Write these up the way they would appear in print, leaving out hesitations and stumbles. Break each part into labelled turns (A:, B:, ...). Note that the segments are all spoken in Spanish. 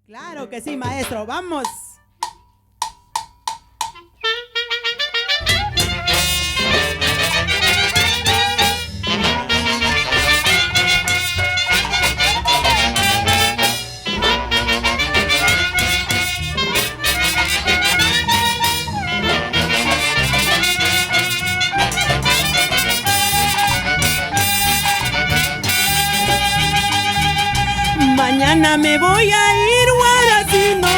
A: Claro que sí, maestro, vamos. Mañana me voy a ir, Guaracino.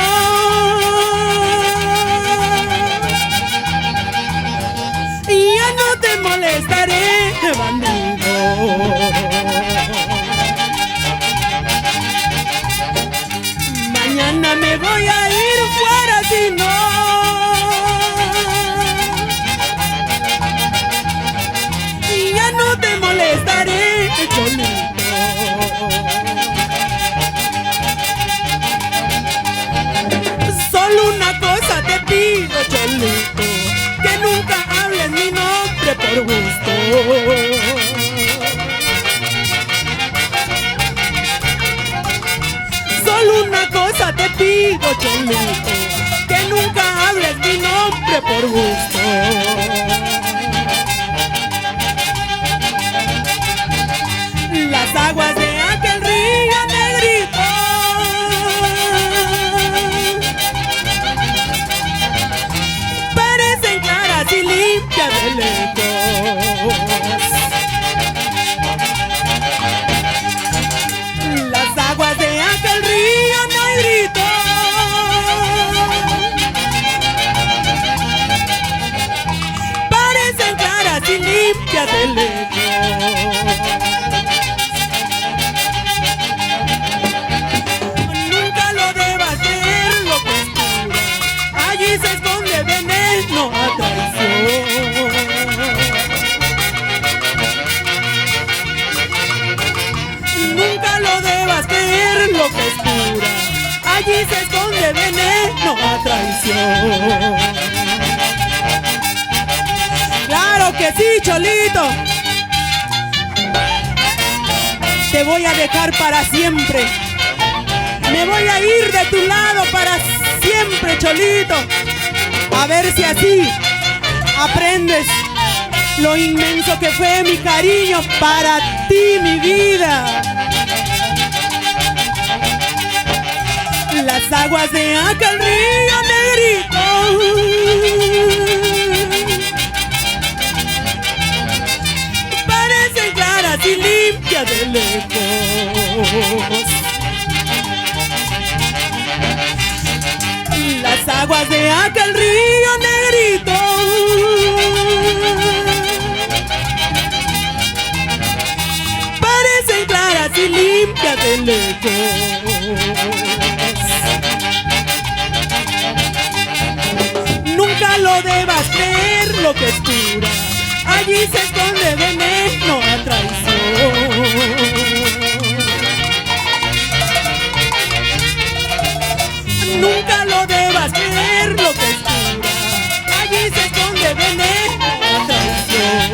A: Y ya no te molestaré, bandido. Mañana me voy a ir, Guaracino. Y ya no te molestaré, cholito. Solo una cosa te pido, cholito, que nunca hables mi nombre por gusto. Solo una cosa te pido, cholito, que nunca hables mi nombre por gusto. Las aguas de aquel río negrito parecen claras y limpias de lejos. Las aguas de aquel río negrito parecen claras y limpias de lejos. Allí se esconde veneno a traición. Nunca lo debas creer lo que oscura. Allí se esconde veneno a traición. Claro que sí, cholito. Te voy a dejar para siempre. Me voy a ir de tu lado para siempre, cholito. A ver si así aprendes lo inmenso que fue mi cariño para ti, mi vida. Las aguas de aquel río negrito parecen claras y limpias de lejos. Las aguas de aquel río negrito parecen claras y limpias de lejos. Nunca lo debas creer lo que oscura. Allí se esconde veneno a traición. Nunca lo debas creer lo que oscura. Allí se esconde veneno a traición.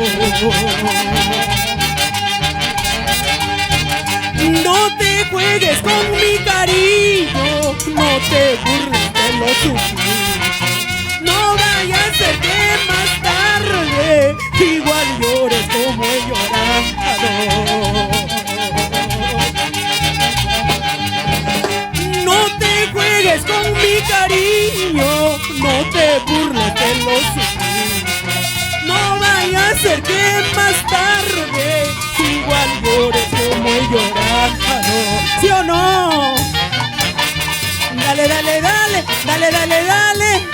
A: No te juegues con mi cariño, no te burles de lo sufrido. No vaya a ser que más tarde igual llores como he llorado. No te juegues con mi cariño, no te burles de lo sufrido. No vaya a ser que más tarde igual llores como he llorado. ¿Sí o no? Dale, dale, dale, dale, dale, dale.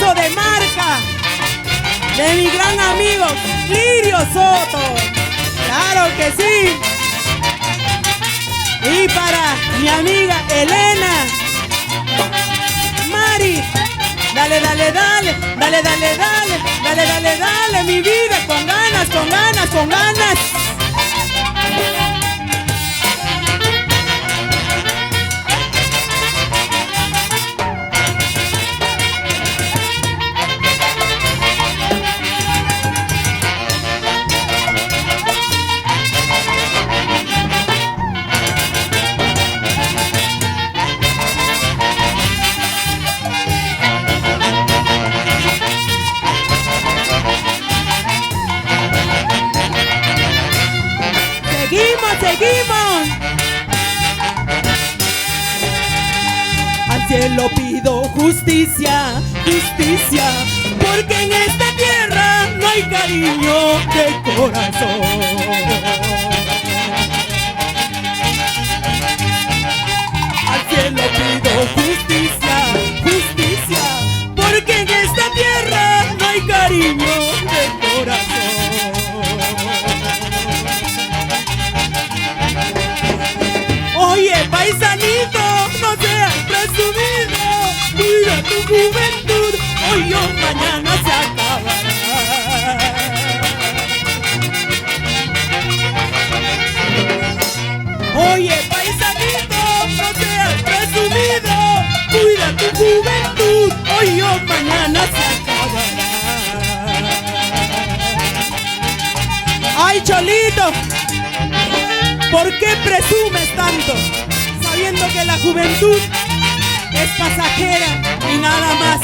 A: Lorenzo de Marca, de mi gran amigo Lirio Soto. Claro que sí. Y para mi amiga Elena, Mari, dale, dale, dale, dale, dale, dale, dale, dale, dale, mi vida, con ganas, con ganas, con ganas. Seguimos. Al cielo pido justicia, justicia, porque en esta tierra no hay cariño de corazón. Al cielo pido justicia, justicia, porque en esta tierra no hay cariño de corazón. Oye, paisanito, no seas presumido, cuida tu juventud, hoy o mañana se acabará. Oye, paisanito, no seas presumido, cuida tu juventud, hoy o mañana se acabará. Ay, Cholito, ¿por qué presumes tanto? Sabiendo que la juventud es pasajera y nada más.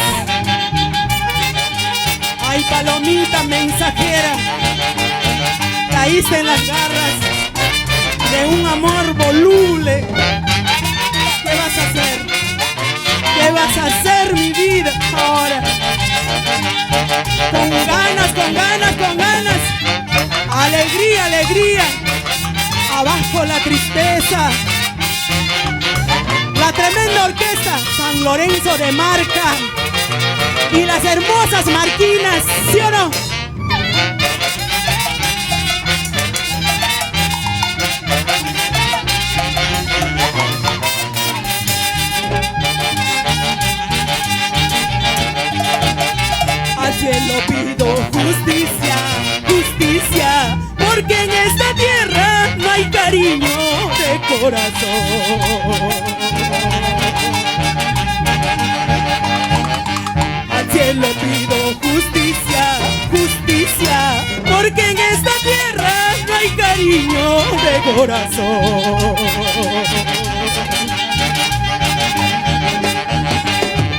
A: Ay, palomita mensajera, caíste en las garras de un amor voluble. ¿Qué vas a hacer? ¿Qué vas a hacer, mi vida, ahora? Con ganas, con ganas, con ganas. Alegría, alegría. Abajo la tristeza. La tremenda orquesta San Lorenzo de Marca y las hermosas marquinas, ¿sí o no? Al cielo pido justicia, justicia, porque en esta tierra no hay cariño de corazón. Al cielo pido justicia, justicia, porque en esta tierra no hay cariño de corazón.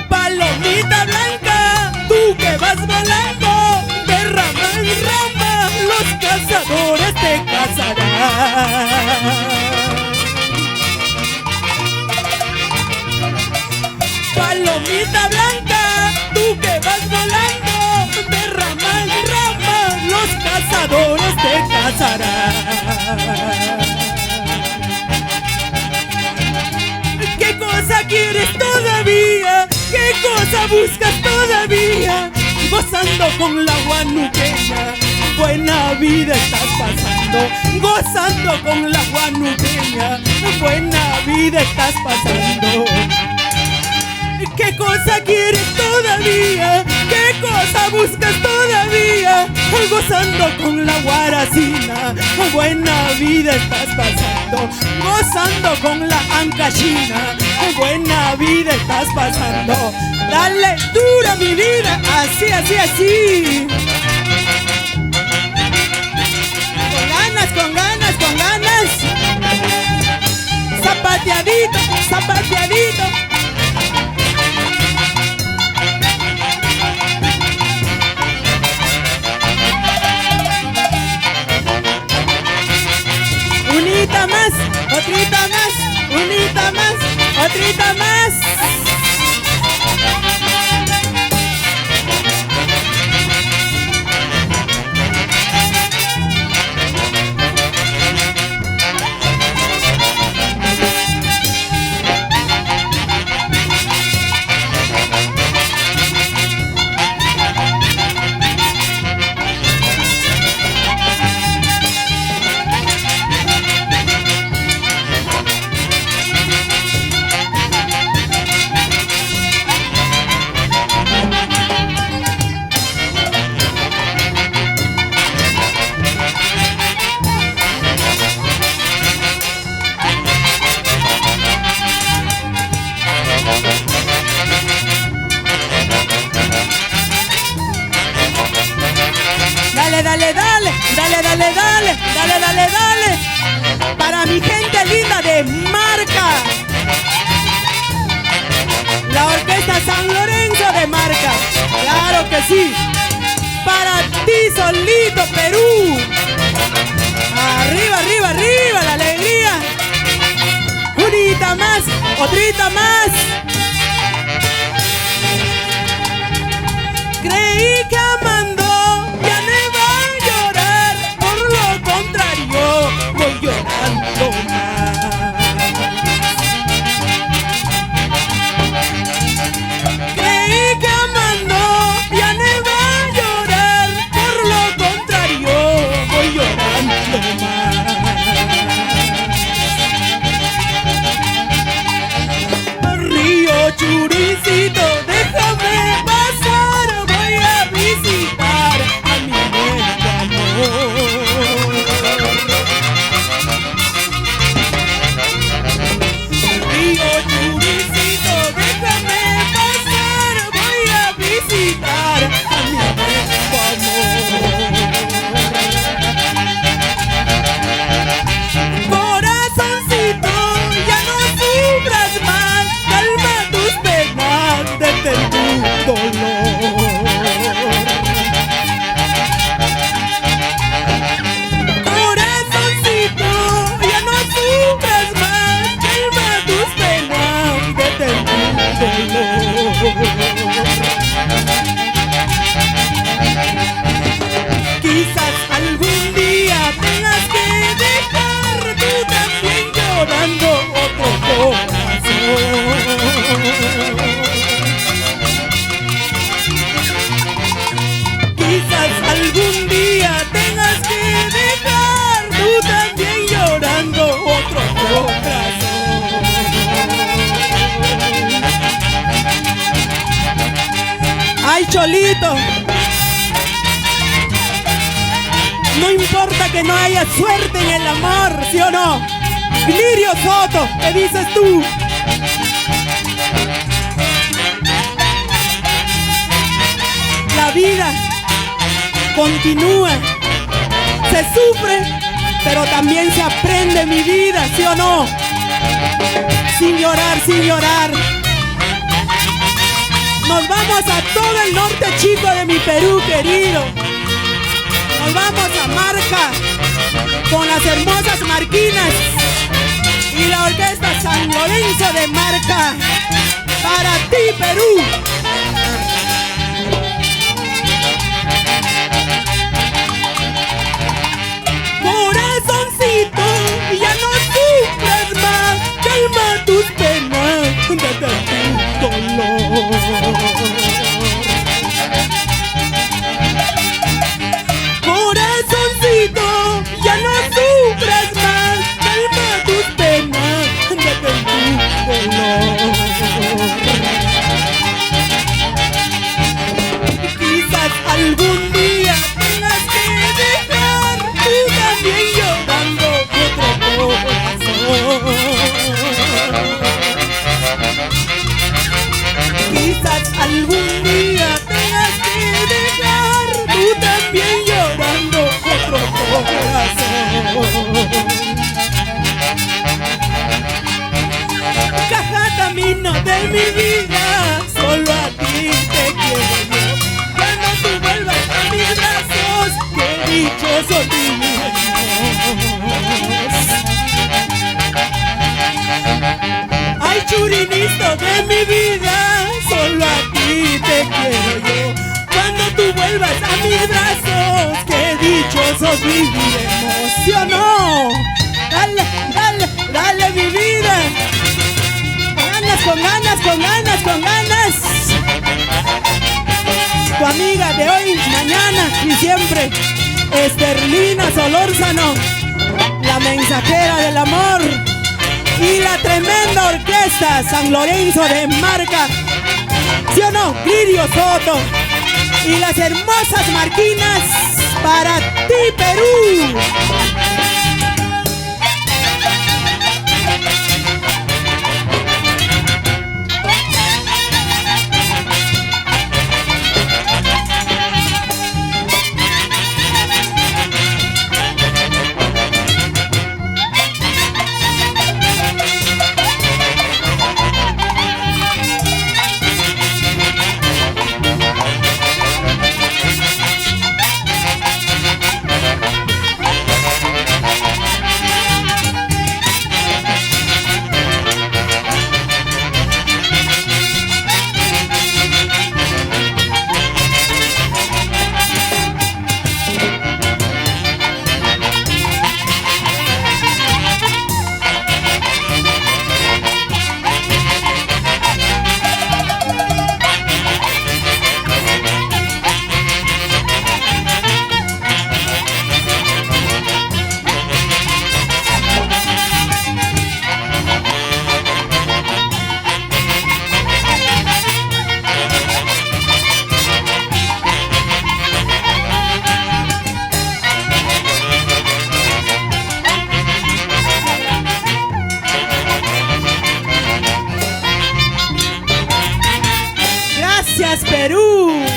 A: Palomita blanca, tú que vas volando, de rama en rama los cazadores te cazarán. Palomita blanca, tú que vas volando, de rama en rama los cazadores te cazarán. ¿Qué cosa quieres todavía? ¿Qué cosa buscas todavía? Gozando con la guanuqueña, buena vida estás pasando. Gozando con la guanuqueña, buena vida estás pasando. ¿Qué cosa quieres todavía? ¿Qué cosa buscas todavía? Gozando con la guaracina, buena vida estás pasando. Gozando con la ancachina, buena vida estás pasando. Dale dura mi vida, así, así, así. Con ganas, con ganas, con ganas. Zapateadito, zapateadito. Unita más, otrita más, unita más, otrita más. Dale, dale, dale, dale, dale, dale. Para mi gente linda de Marca. La Orquesta San Lorenzo de Marca. Claro que sí. Para ti solito, Perú. Arriba, arriba, arriba, la alegría. Unita más, otrita más. Creí que amando ya no iba a llorar, por lo contrario voy llorando más. Creí que amando ya no iba a llorar, por lo contrario voy llorando más. Río Churincito, déjame pasar, voy a visitar a mi nuevo amor. Río Churincito, déjame pasar, voy a visitar a mi nuevo amor. Corazoncito, ya no sufras más, calma tus penas, detén tu dolor. Corazoncito, ya no sufras más, calma tus penas, detén tu dolor. Quizás algún día tengas que dejar tú también llorando otro corazón. Quizás algún día tengas que dejar tú también llorando otro corazón. Ay, Cholito, no importa que no haya suerte en el amor, ¿sí o no? Lirio Soto, ¿qué dices tú? La vida continúa, se sufre, pero también se aprende, mi vida, ¿sí o no? Sin llorar, sin llorar. Nos vamos a todo el norte chico de mi Perú querido. Nos vamos a Marca con las hermosas marquinas y la Orquesta San Lorenzo de Marca. Para ti, Perú. Corazoncito, ya no sufras más, calma tus penas, detén tu dolor. Corazoncito, ya no sufras más, calma tus penas, detén tu dolor. Quizás algún día tengas que dejar tú también llorando otro corazón. Quizás algún día tengas que dejar tú también llorando otro corazón. Cada camino de mi vida, solo a ti te quiero yo. Cuando tú vuelvas a mis brazos, qué dichoso viviremos. Ay, Churinito de mi vida, solo a ti te quiero yo. Cuando tú vuelvas a mis brazos, qué dichosos viviremos, ¿sí o no? Dale, dale, dale mi vida. Con ganas, con ganas, con ganas. Tu amiga de hoy, mañana y siempre, Esterlina Solórzano, la mensajera del amor, y la tremenda Orquesta San Lorenzo de Marca, ¿sí o no? Lirio Soto y las hermosas marquinas para ti, Perú. Gracias, Perú.